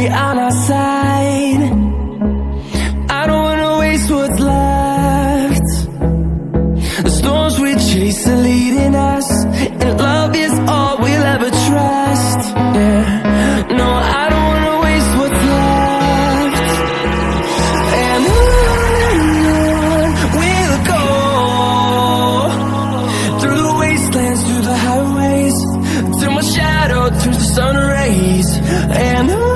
stay on our side. I don't wanna waste what's left. The storms we chase are leading us, and love is all we'll ever trust. Yeah, no, I don't wanna waste what's left. And on we'll go, through the wastelands, through the highways, till my shadow turns to sun rays. And on